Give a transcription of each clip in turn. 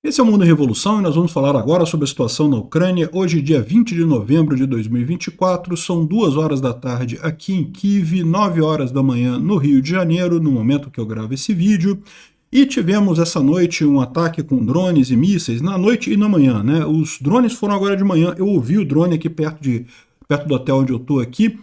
Esse é o Mundo em Revolução e nós vamos falar agora sobre a situação na Ucrânia. Hoje, dia 20 de novembro de 2024, são 2 horas da tarde aqui em Kiev, 9 horas da manhã no Rio de Janeiro, no momento que eu gravo esse vídeo. E tivemos essa noite um ataque com drones e mísseis, na noite e na manhã, né? Os drones foram agora de manhã, eu ouvi o drone aqui perto do hotel onde eu estou aqui,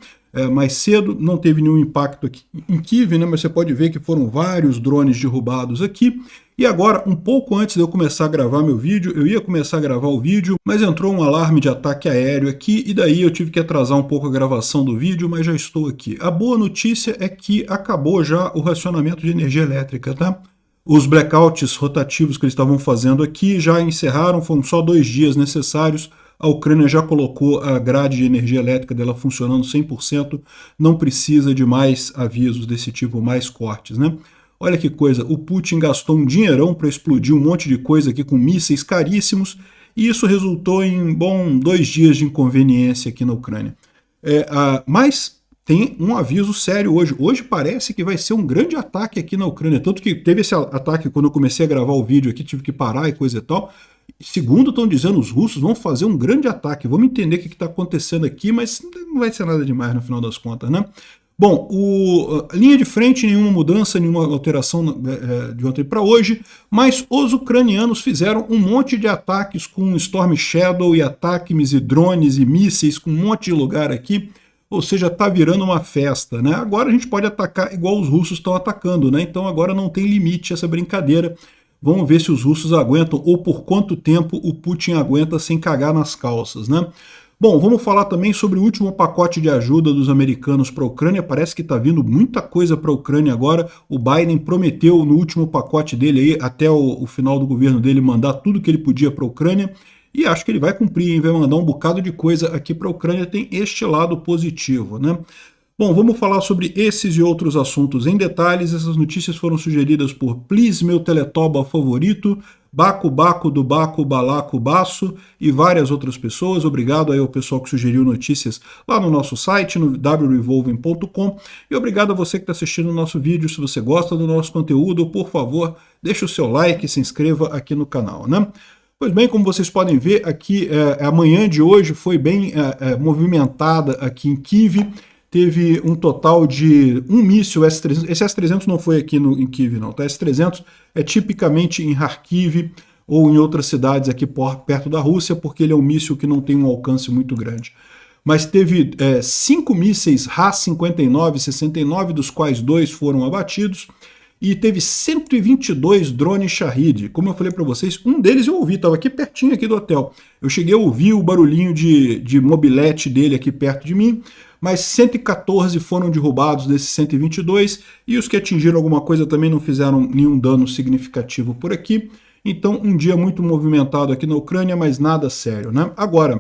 mais cedo, não teve nenhum impacto aqui em Kiev, né? Mas você pode ver que foram vários drones derrubados aqui. E agora, um pouco antes de eu começar a gravar meu vídeo, eu ia começar a gravar o vídeo, mas entrou um alarme de ataque aéreo aqui, e daí eu tive que atrasar um pouco a gravação do vídeo, mas já estou aqui. A boa notícia é que acabou já o racionamento de energia elétrica, tá? Os blackouts rotativos que eles estavam fazendo aqui já encerraram, foram só 2 dias necessários. A Ucrânia já colocou a grade de energia elétrica dela funcionando 100%, não precisa de mais avisos desse tipo, mais cortes, né? Olha que coisa, o Putin gastou um dinheirão para explodir um monte de coisa aqui com mísseis caríssimos, e isso resultou em, 2 dias de inconveniência aqui na Ucrânia. Mas tem um aviso sério hoje. Hoje parece que vai ser um grande ataque aqui na Ucrânia, tanto que teve esse ataque quando eu comecei a gravar o vídeo aqui, tive que parar e coisa e tal. Segundo estão dizendo, os russos vão fazer um grande ataque. Vamos entender o que está acontecendo aqui, mas não vai ser nada demais no final das contas, né? Bom, linha de frente, nenhuma mudança, nenhuma alteração de ontem para hoje, mas os ucranianos fizeram um monte de ataques com Storm Shadow e ataques e drones e mísseis com um monte de lugar aqui, ou seja, está virando uma festa, né? Agora a gente pode atacar igual os russos estão atacando, né? Então agora não tem limite essa brincadeira. Vamos ver se os russos aguentam ou por quanto tempo o Putin aguenta sem cagar nas calças, né? Bom, vamos falar também sobre o último pacote de ajuda dos americanos para a Ucrânia. Parece que está vindo muita coisa para a Ucrânia agora. O Biden prometeu no último pacote dele, aí, até o final do governo dele, mandar tudo que ele podia para a Ucrânia. E acho que ele vai cumprir, hein? Vai mandar um bocado de coisa aqui para a Ucrânia. Tem este lado positivo, né? Bom, vamos falar sobre esses e outros assuntos em detalhes. Essas notícias foram sugeridas por Please, meu teletoba favorito, Baco Baco do Baco Balaco Baço e várias outras pessoas. Obrigado aí ao pessoal que sugeriu notícias lá no nosso site, no wrevolving.com. E obrigado a você que está assistindo o nosso vídeo. Se você gosta do nosso conteúdo, por favor, deixe o seu like e se inscreva aqui no canal, né? Pois bem, como vocês podem ver aqui, a manhã de hoje foi bem movimentada aqui em Kiev. Teve um total de um míssil S-300, esse S-300 não foi aqui em Kiev não, tá? S-300 é tipicamente em Kharkiv ou em outras cidades aqui perto da Rússia, porque ele é um míssil que não tem um alcance muito grande. Mas teve 5 mísseis Ra-59-69, dos quais 2 foram abatidos, e teve 122 drones Shahid. Como eu falei para vocês, um deles eu ouvi, estava aqui pertinho aqui do hotel. Eu cheguei a ouvir o barulhinho de mobilete dele aqui perto de mim, mas 114 foram derrubados desses 122, e os que atingiram alguma coisa também não fizeram nenhum dano significativo por aqui. Então, um dia muito movimentado aqui na Ucrânia, mas nada sério, né? Agora,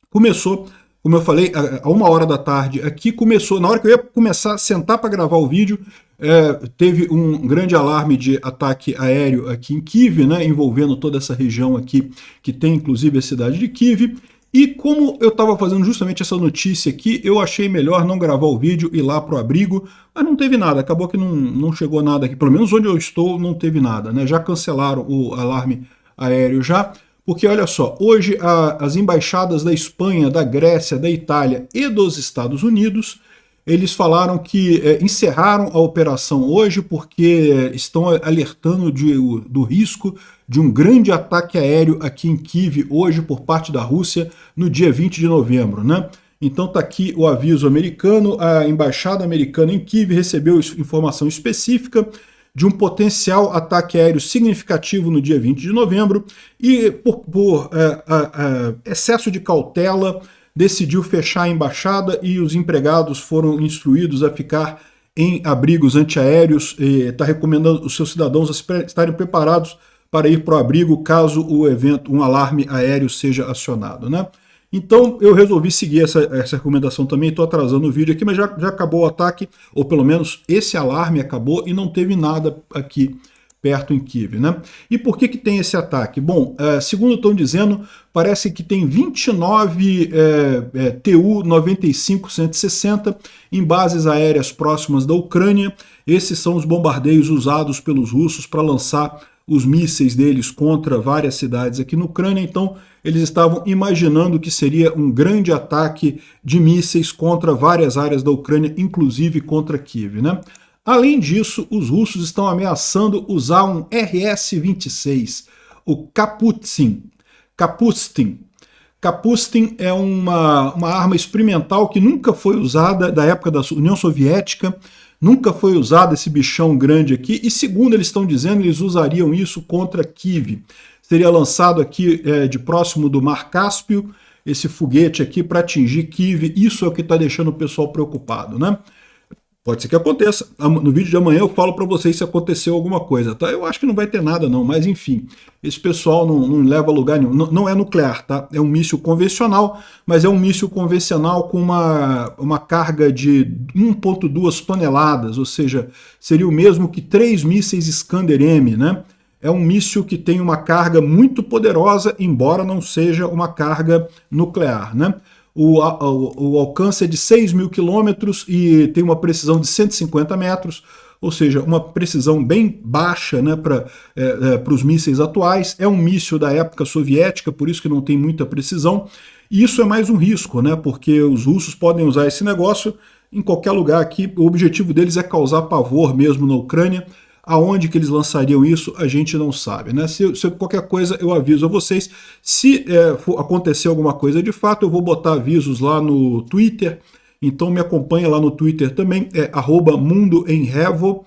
começou, como eu falei, a 1 hora da tarde aqui, começou, na hora que eu ia começar a sentar para gravar o vídeo, teve um grande alarme de ataque aéreo aqui em Kiev, né, envolvendo toda essa região aqui, que tem inclusive a cidade de Kiev. E como eu estava fazendo justamente essa notícia aqui, eu achei melhor não gravar o vídeo e ir lá para o abrigo, mas não teve nada, acabou que não chegou nada aqui, pelo menos onde eu estou não teve nada, né? Já cancelaram o alarme aéreo já, porque olha só, hoje as embaixadas da Espanha, da Grécia, da Itália e dos Estados Unidos, eles falaram que encerraram a operação hoje porque estão alertando do risco de um grande ataque aéreo aqui em Kiev hoje por parte da Rússia no dia 20 de novembro, né? Então está aqui o aviso americano. A embaixada americana em Kiev recebeu informação específica de um potencial ataque aéreo significativo no dia 20 de novembro e por excesso de cautela decidiu fechar a embaixada e os empregados foram instruídos a ficar em abrigos antiaéreos e está recomendando os seus cidadãos a estarem preparados para ir para o abrigo caso um alarme aéreo seja acionado, né? Então eu resolvi seguir essa recomendação também, estou atrasando o vídeo aqui, mas já acabou o ataque, ou pelo menos esse alarme acabou e não teve nada aqui perto em Kiev, né? E por que tem esse ataque? Bom, segundo estão dizendo, parece que tem 29 Tu-95-160 em bases aéreas próximas da Ucrânia. Esses são os bombardeios usados pelos russos para lançar os mísseis deles contra várias cidades aqui na Ucrânia, então eles estavam imaginando que seria um grande ataque de mísseis contra várias áreas da Ucrânia, inclusive contra Kiev, né? Além disso, os russos estão ameaçando usar um RS-26, o Kapustin. Kapustin é uma arma experimental que nunca foi usada da época da União Soviética, nunca foi usado esse bichão grande aqui, e segundo eles estão dizendo, eles usariam isso contra Kiev. Seria lançado aqui de próximo do Mar Cáspio, esse foguete aqui para atingir Kiev. Isso é o que está deixando o pessoal preocupado, né? Pode ser que aconteça. No vídeo de amanhã eu falo para vocês se aconteceu alguma coisa, tá? Eu acho que não vai ter nada não, mas enfim, esse pessoal não leva a lugar nenhum. Não é nuclear, tá? É um míssil convencional, mas é um míssil convencional com uma carga de 1,2 toneladas, ou seja, seria o mesmo que 3 mísseis Iskander-M, né? É um míssil que tem uma carga muito poderosa, embora não seja uma carga nuclear, né? O alcance é de 6.000 quilômetros e tem uma precisão de 150 metros, ou seja, uma precisão bem baixa, né, para os mísseis atuais. É um míssil da época soviética, por isso que não tem muita precisão. E isso é mais um risco, né, porque os russos podem usar esse negócio em qualquer lugar aqui. O objetivo deles é causar pavor mesmo na Ucrânia. Aonde que eles lançariam isso, a gente não sabe, né? Se qualquer coisa, eu aviso a vocês. Se acontecer alguma coisa de fato, eu vou botar avisos lá no Twitter. Então me acompanha lá no Twitter também, @mundoemrevo,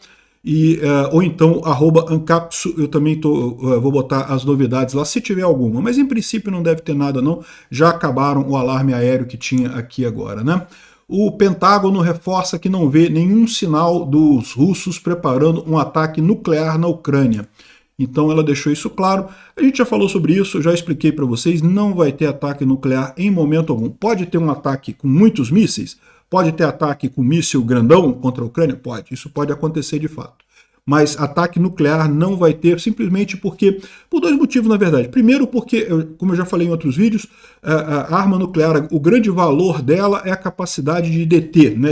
ou então @ancapsu. Eu também vou botar as novidades lá, se tiver alguma. Mas em princípio não deve ter nada não. Já acabaram o alarme aéreo que tinha aqui agora, né? O Pentágono reforça que não vê nenhum sinal dos russos preparando um ataque nuclear na Ucrânia. Então ela deixou isso claro. A gente já falou sobre isso, eu já expliquei para vocês, não vai ter ataque nuclear em momento algum. Pode ter um ataque com muitos mísseis? Pode ter ataque com míssil grandão contra a Ucrânia? Pode, isso pode acontecer de fato. Mas ataque nuclear não vai ter, simplesmente porque, por dois motivos na verdade. Primeiro porque, como eu já falei em outros vídeos, a arma nuclear, o grande valor dela é a capacidade de deter, né,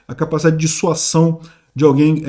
a capacidade de dissuasão de alguém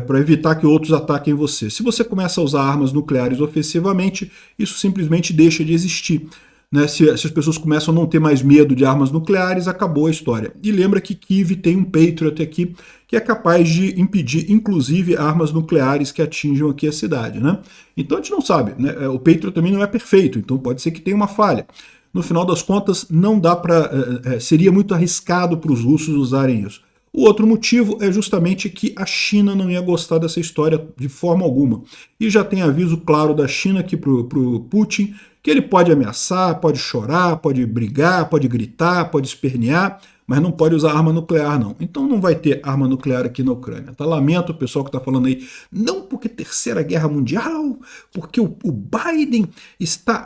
para evitar que outros ataquem você. Se você começa a usar armas nucleares ofensivamente, isso simplesmente deixa de existir. Né, se as pessoas começam a não ter mais medo de armas nucleares, acabou a história. E lembra que Kiev tem um Patriot aqui que é capaz de impedir, inclusive, armas nucleares que atinjam aqui a cidade, né? Então a gente não sabe, né? O Patriot também não é perfeito, então pode ser que tenha uma falha. No final das contas, não dá para, seria muito arriscado para os russos usarem isso. O outro motivo é justamente que a China não ia gostar dessa história de forma alguma. E já tem aviso claro da China aqui para o Putin, que ele pode ameaçar, pode chorar, pode brigar, pode gritar, pode espernear, mas não pode usar arma nuclear não. Então não vai ter arma nuclear aqui na Ucrânia. Tá? Lamento o pessoal que está falando aí, não porque Terceira Guerra Mundial, porque o Biden está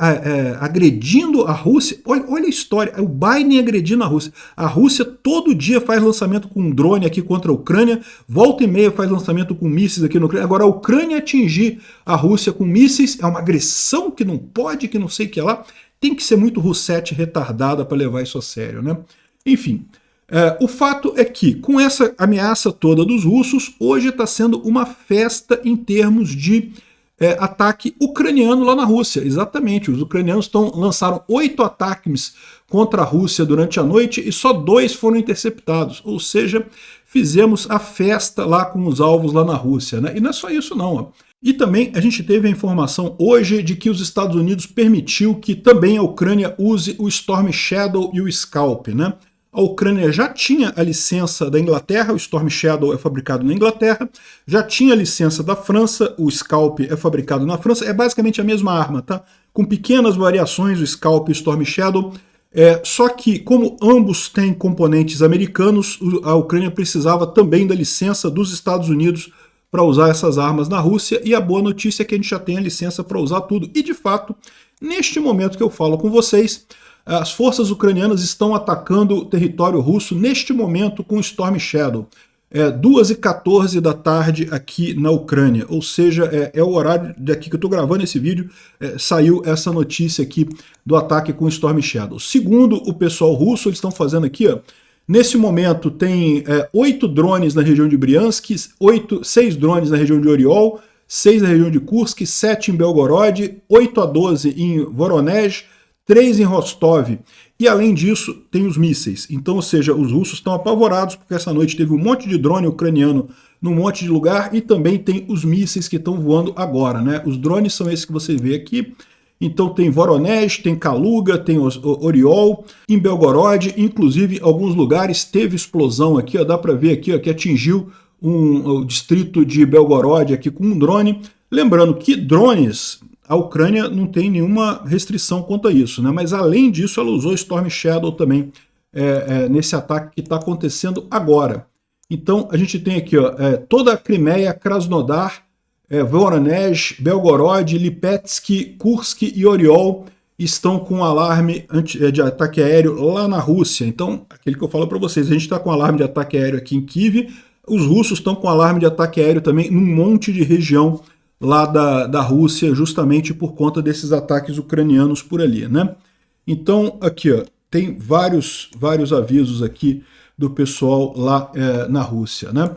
agredindo a Rússia. Olha a história, o Biden agredindo a Rússia. A Rússia todo dia faz lançamento com um drone aqui contra a Ucrânia, volta e meia faz lançamento com mísseis aqui na Ucrânia. Agora a Ucrânia atingir a Rússia com mísseis é uma agressão que não pode, que não sei o que lá. Tem que ser muito russete retardada para levar isso a sério, né? Enfim, o fato é que, com essa ameaça toda dos russos, hoje está sendo uma festa em termos de ataque ucraniano lá na Rússia. Exatamente, os ucranianos lançaram 8 ataques contra a Rússia durante a noite e só 2 foram interceptados. Ou seja, fizemos a festa lá com os alvos lá na Rússia, né? E não é só isso não, ó. E também a gente teve a informação hoje de que os Estados Unidos permitiu que também a Ucrânia use o Storm Shadow e o Scalp, né? A Ucrânia já tinha a licença da Inglaterra, o Storm Shadow é fabricado na Inglaterra, já tinha a licença da França, o Scalp é fabricado na França, é basicamente a mesma arma, tá? Com pequenas variações, o Scalp e o Storm Shadow, só que como ambos têm componentes americanos, a Ucrânia precisava também da licença dos Estados Unidos para usar essas armas na Rússia, e a boa notícia é que a gente já tem a licença para usar tudo, e de fato, neste momento que eu falo com vocês, as forças ucranianas estão atacando o território russo neste momento com Storm Shadow. 2h14 da tarde aqui na Ucrânia, ou seja, é o horário daqui que eu estou gravando esse vídeo, saiu essa notícia aqui do ataque com Storm Shadow. Segundo o pessoal russo, eles estão fazendo aqui, ó, nesse momento tem 8 drones na região de Briansk, 6 drones na região de Oriol, 6 na região de Kursk, 7 em Belgorod, 8 a 12 em Voronezh, 3 em Rostov. E além disso, tem os mísseis. Então, ou seja, os russos estão apavorados porque essa noite teve um monte de drone ucraniano num monte de lugar e também tem os mísseis que estão voando agora, né? Os drones são esses que você vê aqui. Então tem Voronezh, tem Kaluga, tem Oriol, em Belgorod, inclusive alguns lugares teve explosão aqui, ó, dá para ver aqui ó, que atingiu o distrito de Belgorod aqui com um drone. Lembrando que drones, a Ucrânia não tem nenhuma restrição quanto a isso, né? Mas além disso ela usou Storm Shadow também nesse ataque que está acontecendo agora. Então a gente tem aqui ó, toda a Crimeia, Krasnodar, Voronezh, Belgorod, Lipetsk, Kursk e Oriol estão com alarme de ataque aéreo lá na Rússia. Então, aquele que eu falo para vocês, a gente está com alarme de ataque aéreo aqui em Kiev, os russos estão com alarme de ataque aéreo também num monte de região lá da Rússia, justamente por conta desses ataques ucranianos por ali, né? Então, aqui, ó, tem vários avisos aqui do pessoal lá na Rússia, né?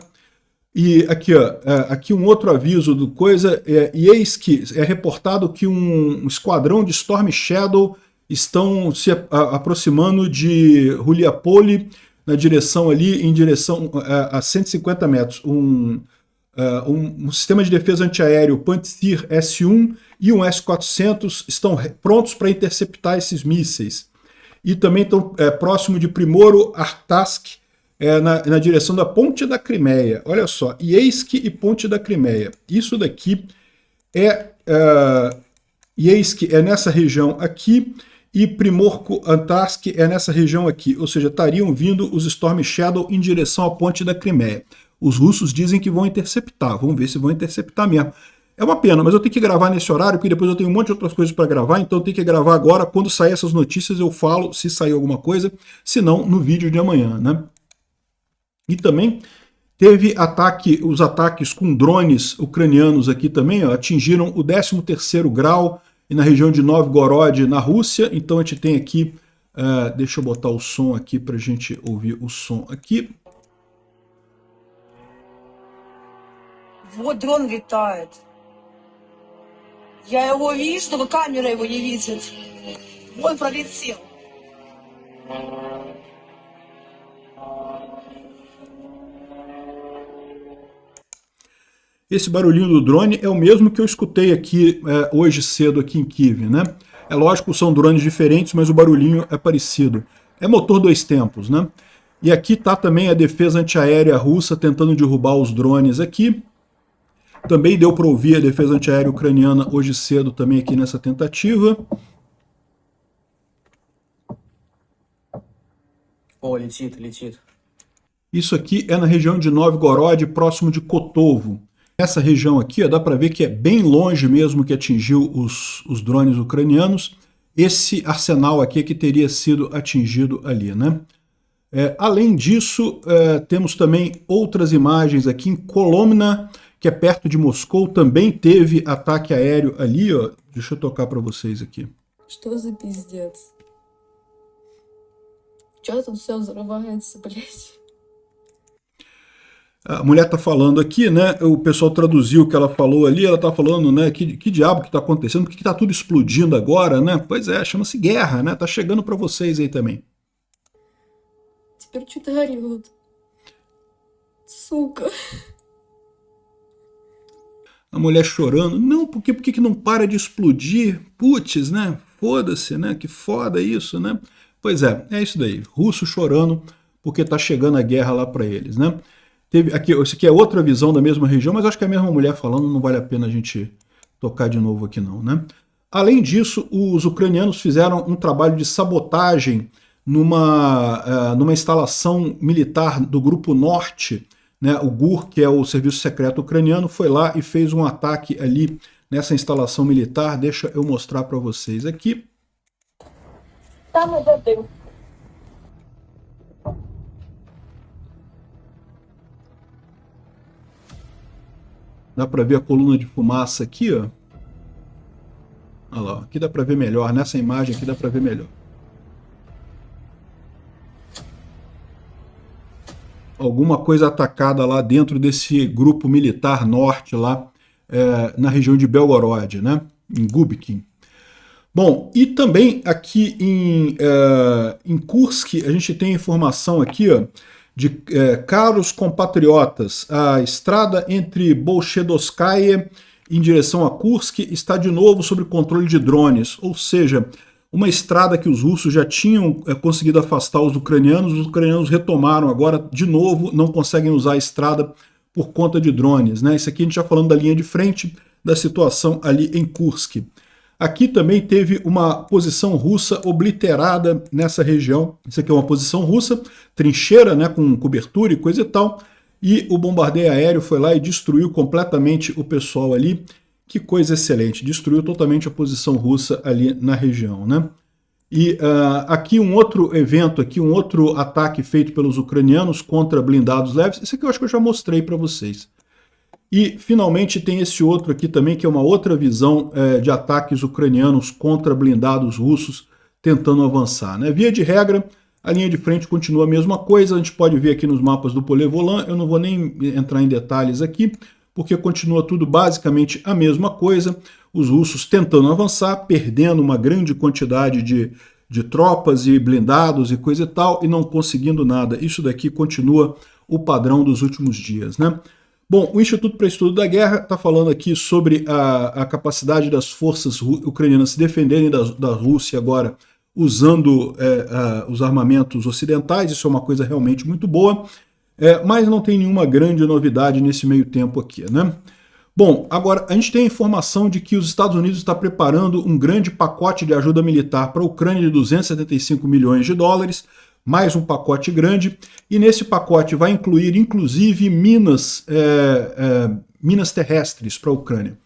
E aqui, ó, aqui um outro aviso do coisa, e eis que é reportado que um esquadrão de Storm Shadow estão se aproximando de Huliapole, em direção a 150 metros. Um sistema de defesa antiaéreo Pantsir S-1 e um S-400 estão prontos para interceptar esses mísseis. E também estão próximo de Primoro Artsk, na direção da Ponte da Crimeia. Olha só, Yeisk e Ponte da Crimeia. Isso daqui Yeisk é nessa região aqui e Primorsko-Artsk é nessa região aqui. Ou seja, estariam vindo os Storm Shadow em direção à Ponte da Crimeia. Os russos dizem que vão interceptar. Vamos ver se vão interceptar mesmo. É uma pena, mas eu tenho que gravar nesse horário, porque depois eu tenho um monte de outras coisas para gravar, então eu tenho que gravar agora. Quando sair essas notícias eu falo se saiu alguma coisa, se não, no vídeo de amanhã, né? E também teve os ataques com drones ucranianos aqui também, ó, atingiram o 13º grau na região de Novgorod, na Rússia. Então a gente tem aqui, deixa eu botar o som aqui para a gente ouvir o som aqui. Вот дрон летает. Я его вижу, но камера его не видит. Он пролетел. Esse barulhinho do drone é o mesmo que eu escutei aqui hoje cedo aqui em Kiev, né? É lógico, são drones diferentes, mas o barulhinho é parecido. É motor dois tempos, né? E aqui está também a defesa antiaérea russa tentando derrubar os drones aqui. Também deu para ouvir a defesa antiaérea ucraniana hoje cedo também aqui nessa tentativa. О, летит. Isso aqui é na região de Novgorod, próximo de Kotovo. Essa região aqui, ó, dá para ver que é bem longe mesmo que atingiu os drones ucranianos. Esse arsenal aqui é que teria sido atingido ali, né? Além disso, temos também outras imagens aqui em Kolomna, que é perto de Moscou, também teve ataque aéreo ali, ó. Deixa eu tocar para vocês aqui. Что за пиздец? Чё тут всё взрывается, блядь? A mulher está falando aqui, né? O pessoal traduziu o que ela falou ali. Ela está falando, né? Que diabo que está acontecendo? Por que está tudo explodindo agora, né? Pois é, chama-se guerra, né? Tá chegando para vocês aí também. Теперь что-то орёт. Сука. A mulher chorando. Não, por que não para de explodir? Putz, né? Foda-se, né? Que foda isso, né? Pois é isso daí. Russo chorando porque tá chegando a guerra lá para eles, né? Isso aqui é outra visão da mesma região, mas acho que é a mesma mulher falando, não vale a pena a gente tocar de novo aqui não, né? Além disso, os ucranianos fizeram um trabalho de sabotagem numa instalação militar do Grupo Norte, né? O GUR, que é o Serviço Secreto Ucraniano, foi lá e fez um ataque ali nessa instalação militar. Deixa eu mostrar para vocês aqui. Tá, meu Deus. Dá para ver a coluna de fumaça aqui, ó. Olha lá, aqui dá para ver melhor, nessa imagem aqui dá para ver melhor. Alguma coisa atacada lá dentro desse grupo militar norte lá na região de Belgorod, né, em Gubkin. Bom, e também aqui em Kursk, a gente tem informação aqui, ó, de caros compatriotas, a estrada entre Bolshedoskaya em direção a Kursk está de novo sob controle de drones, ou seja, uma estrada que os russos já tinham conseguido afastar os ucranianos retomaram agora de novo, não conseguem usar a estrada por conta de drones, né? Isso aqui a gente já falando da linha de frente da situação ali em Kursk. Aqui também teve uma posição russa obliterada nessa região. Isso aqui é uma posição russa, trincheira, né, com cobertura e coisa e tal. E o bombardeio aéreo foi lá e destruiu completamente o pessoal ali. Que coisa excelente, destruiu totalmente a posição russa ali na região, né? E aqui um outro evento, aqui um outro ataque feito pelos ucranianos contra blindados leves. Isso aqui eu acho que eu já mostrei para vocês. E, finalmente, tem esse outro aqui também, que é uma outra visão de ataques ucranianos contra blindados russos tentando avançar, né? Via de regra, a linha de frente continua a mesma coisa, a gente pode ver aqui nos mapas do Polé-Volant, eu não vou nem entrar em detalhes aqui, porque continua tudo basicamente a mesma coisa, os russos tentando avançar, perdendo uma grande quantidade de tropas e blindados e coisa e tal, e não conseguindo nada. Isso daqui continua o padrão dos últimos dias, né? Bom, o Instituto para Estudo da Guerra está falando aqui sobre a capacidade das forças ucranianas se defenderem da Rússia agora usando os armamentos ocidentais, isso é uma coisa realmente muito boa, mas não tem nenhuma grande novidade nesse meio tempo aqui, né? Bom, agora a gente tem a informação de que os Estados Unidos está preparando um grande pacote de ajuda militar para a Ucrânia de 275 milhões de dólares, mais um pacote grande, e nesse pacote vai incluir, inclusive, minas terrestres para a Ucrânia.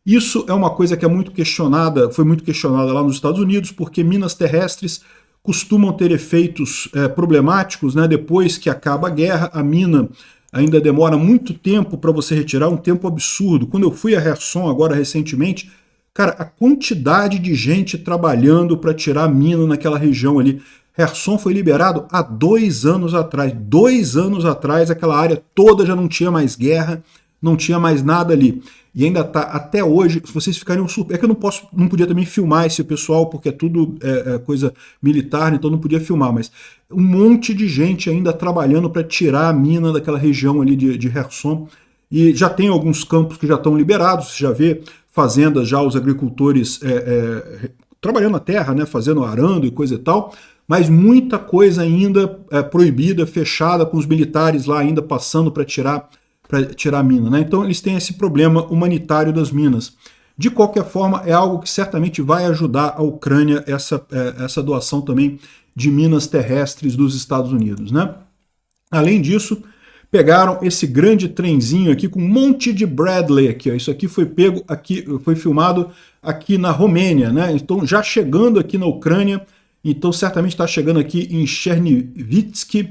Isso é uma coisa que é muito questionada, foi muito questionada lá nos Estados Unidos, porque minas terrestres costumam ter efeitos problemáticos, né? Depois que acaba a guerra, a mina ainda demora muito tempo para você retirar, um tempo absurdo. Quando eu fui a Kherson agora recentemente, cara, a quantidade de gente trabalhando para tirar a mina naquela região ali. Kherson foi liberado há 2 anos atrás. 2 anos atrás, aquela área toda já não tinha mais guerra, não tinha mais nada ali. E ainda está até hoje, se vocês ficarem surpresos. É que eu não podia também filmar esse pessoal, porque é tudo coisa militar, então não podia filmar, mas um monte de gente ainda trabalhando para tirar a mina daquela região ali de Kherson. E já tem alguns campos que já estão liberados, você já vê fazendas, já os agricultores trabalhando a terra, né, fazendo arando e coisa e tal, mas muita coisa ainda proibida, fechada, com os militares lá ainda passando para tirar a mina, né? Então eles têm esse problema humanitário das minas. De qualquer forma, é algo que certamente vai ajudar a Ucrânia, essa doação também de minas terrestres dos Estados Unidos, né? Além disso, pegaram esse grande trenzinho aqui com um monte de Bradley aqui, ó. Isso aqui foi pego aqui, foi filmado aqui na Romênia, né? Então já chegando aqui na Ucrânia. Então, certamente está chegando aqui em Chernivtsi,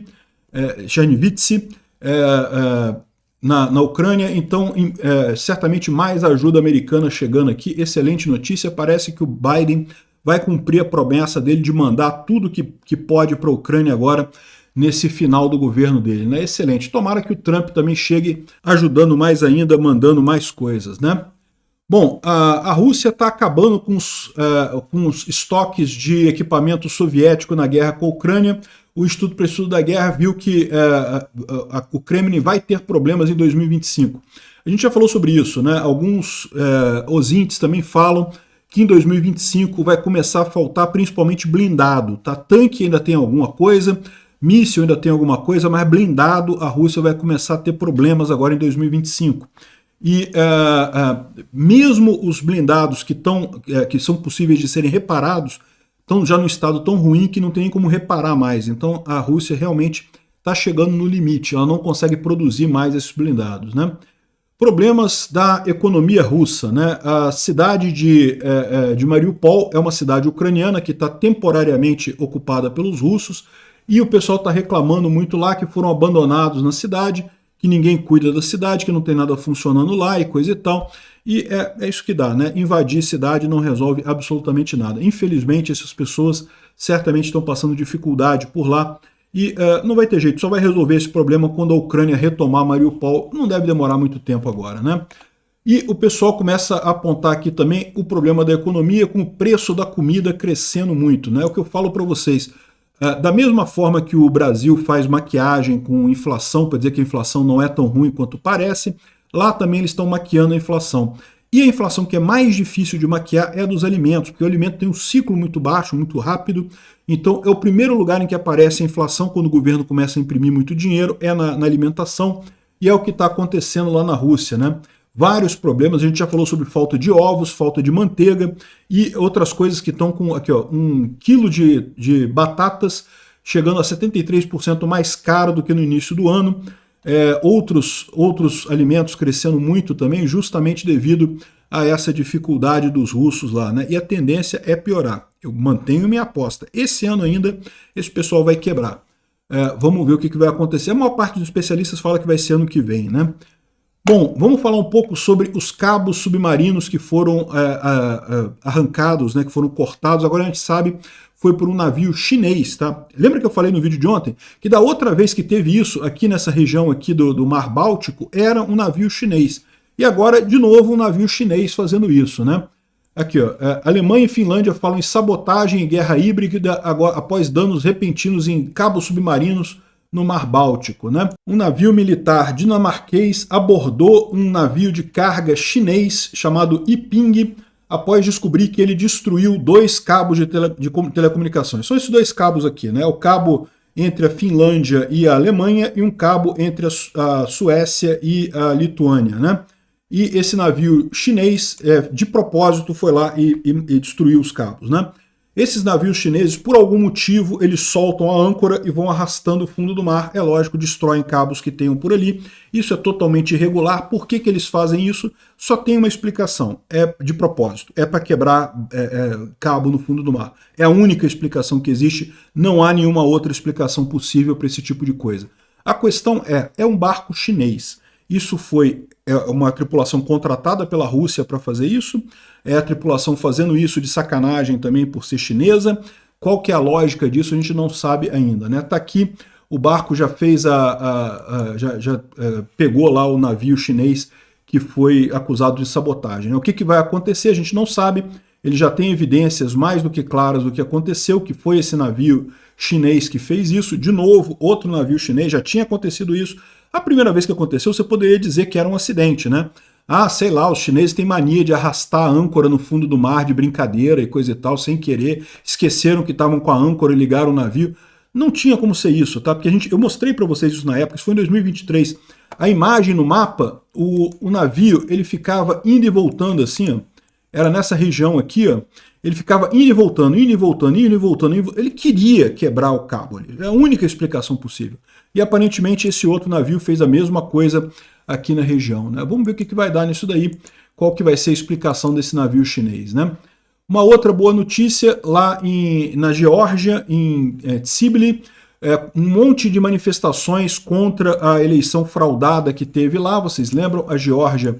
na Ucrânia. Então, certamente mais ajuda americana chegando aqui. Excelente notícia. Parece que o Biden vai cumprir a promessa dele de mandar tudo que pode para a Ucrânia agora, nesse final do governo dele, né? Excelente. Tomara que o Trump também chegue ajudando mais ainda, mandando mais coisas, né? Bom, a Rússia está acabando com os estoques de equipamento soviético na guerra com a Ucrânia. O Instituto para o Estudo da Guerra viu que o Kremlin vai ter problemas em 2025. A gente já falou sobre isso, né? Alguns ouvintes também falam que em 2025 vai começar a faltar principalmente blindado, tá? Tanque ainda tem alguma coisa, míssil ainda tem alguma coisa, mas blindado a Rússia vai começar a ter problemas agora em 2025. E mesmo os blindados que são possíveis de serem reparados estão já no estado tão ruim que não tem nem como reparar mais. Então a Rússia realmente está chegando no limite, ela não consegue produzir mais esses blindados, né? Problemas da economia russa, né? A cidade de Mariupol é uma cidade ucraniana que está temporariamente ocupada pelos russos e o pessoal está reclamando muito lá que foram abandonados na cidade, que ninguém cuida da cidade, que não tem nada funcionando lá e coisa e tal. E é isso que dá, né? Invadir cidade não resolve absolutamente nada. Infelizmente, essas pessoas certamente estão passando dificuldade por lá e não vai ter jeito, só vai resolver esse problema quando a Ucrânia retomar Mariupol. Não deve demorar muito tempo agora, né? E o pessoal começa a apontar aqui também o problema da economia com o preço da comida crescendo muito, né? É o que eu falo para vocês. Da mesma forma que o Brasil faz maquiagem com inflação, para dizer que a inflação não é tão ruim quanto parece, lá também eles estão maquiando a inflação. E a inflação que é mais difícil de maquiar é a dos alimentos, porque o alimento tem um ciclo muito baixo, muito rápido. Então é o primeiro lugar em que aparece a inflação quando o governo começa a imprimir muito dinheiro, é na alimentação, e é o que está acontecendo lá na Rússia, né? Vários problemas, a gente já falou sobre falta de ovos, falta de manteiga e outras coisas que estão com, aqui ó, 1 quilo de batatas chegando a 73% mais caro do que no início do ano. Outros alimentos crescendo muito também, justamente devido a essa dificuldade dos russos lá, né? E a tendência é piorar. Eu mantenho minha aposta. Esse ano ainda, esse pessoal vai quebrar. Vamos ver o que vai acontecer. A maior parte dos especialistas fala que vai ser ano que vem, né? Bom, vamos falar um pouco sobre os cabos submarinos que foram arrancados, né, que foram cortados. Agora a gente sabe, foi por um navio chinês, tá? Lembra que eu falei no vídeo de ontem que da outra vez que teve isso aqui nessa região aqui do Mar Báltico era um navio chinês. E agora, de novo, um navio chinês fazendo isso, né? Aqui, ó, Alemanha e Finlândia falam em sabotagem e guerra híbrida agora, após danos repentinos em cabos submarinos no Mar Báltico, né? Um navio militar dinamarquês abordou um navio de carga chinês chamado Yiping após descobrir que ele destruiu 2 cabos de telecomunicações. São esses 2 cabos aqui, né? O cabo entre a Finlândia e a Alemanha e um cabo entre a Suécia e a Lituânia, né? E esse navio chinês, de propósito, foi lá e destruiu os cabos, né? Esses navios chineses, por algum motivo, eles soltam a âncora e vão arrastando o fundo do mar. É lógico, destroem cabos que tenham por ali. Isso é totalmente irregular. Por que eles fazem isso? Só tem uma explicação. É de propósito. É para quebrar cabo no fundo do mar. É a única explicação que existe. Não há nenhuma outra explicação possível para esse tipo de coisa. A questão é um barco chinês. Isso foi uma tripulação contratada pela Rússia para fazer isso. É a tripulação fazendo isso de sacanagem também por ser chinesa. Qual que é a lógica disso? A gente não sabe ainda, né? Tá aqui, o barco já fez pegou lá o navio chinês que foi acusado de sabotagem. O que vai acontecer? A gente não sabe. Ele já tem evidências mais do que claras do que aconteceu, que foi esse navio chinês que fez isso. De novo, outro navio chinês, já tinha acontecido isso. A primeira vez que aconteceu, você poderia dizer que era um acidente, né? Ah, sei lá, os chineses têm mania de arrastar a âncora no fundo do mar de brincadeira e coisa e tal, sem querer, esqueceram que estavam com a âncora e ligaram o navio. Não tinha como ser isso, tá? Porque eu mostrei para vocês isso na época, isso foi em 2023. A imagem no mapa, o navio, ele ficava indo e voltando assim, ó. Era nessa região aqui, ó. Ele ficava indo e voltando, indo e voltando, indo e voltando. Ele queria quebrar o cabo ali. É a única explicação possível. E aparentemente esse outro navio fez a mesma coisa aqui na região, né? Vamos ver o que vai dar nisso daí, qual que vai ser a explicação desse navio chinês, né? Uma outra boa notícia, lá na Geórgia, em Tbilisi, um monte de manifestações contra a eleição fraudada que teve lá. Vocês lembram? A Geórgia,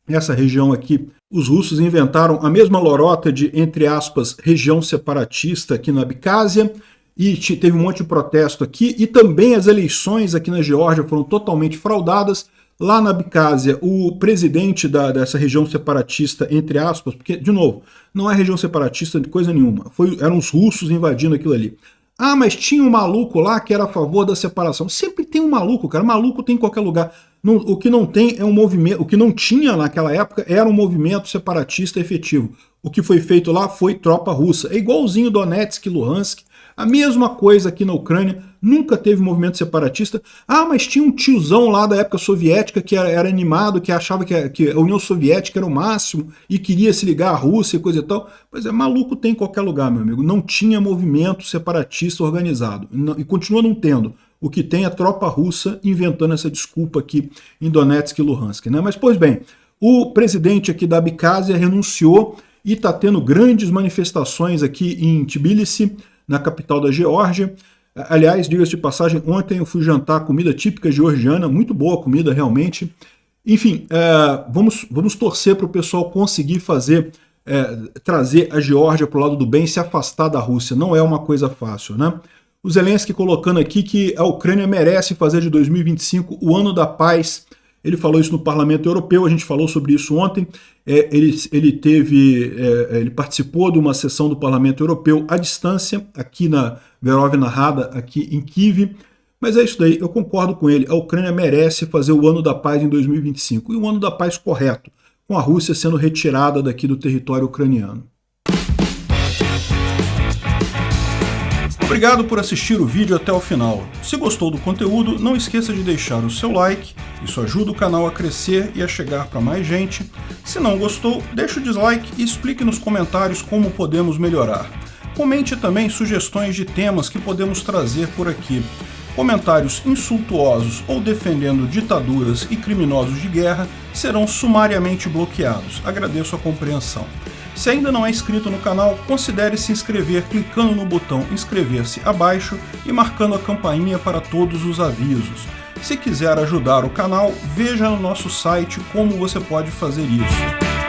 essa região aqui, os russos inventaram a mesma lorota de, entre aspas, região separatista aqui na Abcásia, e teve um monte de protesto aqui, e também as eleições aqui na Geórgia foram totalmente fraudadas. Lá na Abcásia, o presidente dessa região separatista, entre aspas, porque, de novo, não é região separatista de coisa nenhuma, eram os russos invadindo aquilo ali. Ah, mas tinha um maluco lá que era a favor da separação. Sempre tem um maluco, cara. Maluco tem em qualquer lugar. O que não tem é um movimento. O que não tinha naquela época era um movimento separatista efetivo. O que foi feito lá foi tropa russa. É igualzinho Donetsk e Luhansk. A mesma coisa aqui na Ucrânia. Nunca teve movimento separatista. Ah, mas tinha um tiozão lá da época soviética que era animado, que achava que a União Soviética era o máximo e queria se ligar à Rússia e coisa e tal. Pois é, maluco tem em qualquer lugar, meu amigo. Não tinha movimento separatista organizado. E continua não tendo. O que tem é a tropa russa inventando essa desculpa aqui em Donetsk e Luhansk, né? Mas, pois bem, o presidente aqui da Abcásia renunciou e está tendo grandes manifestações aqui em Tbilisi, na capital da Geórgia. Aliás, diga-se de passagem, ontem eu fui jantar comida típica georgiana, muito boa comida realmente. Enfim, vamos torcer para o pessoal conseguir trazer a Geórgia para o lado do bem, se afastar da Rússia. Não é uma coisa fácil, né? O Zelensky colocando aqui que a Ucrânia merece fazer de 2025 o ano da paz Ele falou isso no Parlamento Europeu, a gente falou sobre isso ontem. Ele participou de uma sessão do Parlamento Europeu à distância, aqui na Verovna Rada, aqui em Kyiv. Mas é isso daí, eu concordo com ele. A Ucrânia merece fazer o ano da paz em 2025, e o ano da paz correto, com a Rússia sendo retirada daqui do território ucraniano. Obrigado por assistir o vídeo até o final. Se gostou do conteúdo, não esqueça de deixar o seu like, isso ajuda o canal a crescer e a chegar para mais gente. Se não gostou, deixe o dislike e explique nos comentários como podemos melhorar. Comente também sugestões de temas que podemos trazer por aqui. Comentários insultuosos ou defendendo ditaduras e criminosos de guerra serão sumariamente bloqueados. Agradeço a compreensão. Se ainda não é inscrito no canal, considere se inscrever clicando no botão inscrever-se abaixo e marcando a campainha para todos os avisos. Se quiser ajudar o canal, veja no nosso site como você pode fazer isso.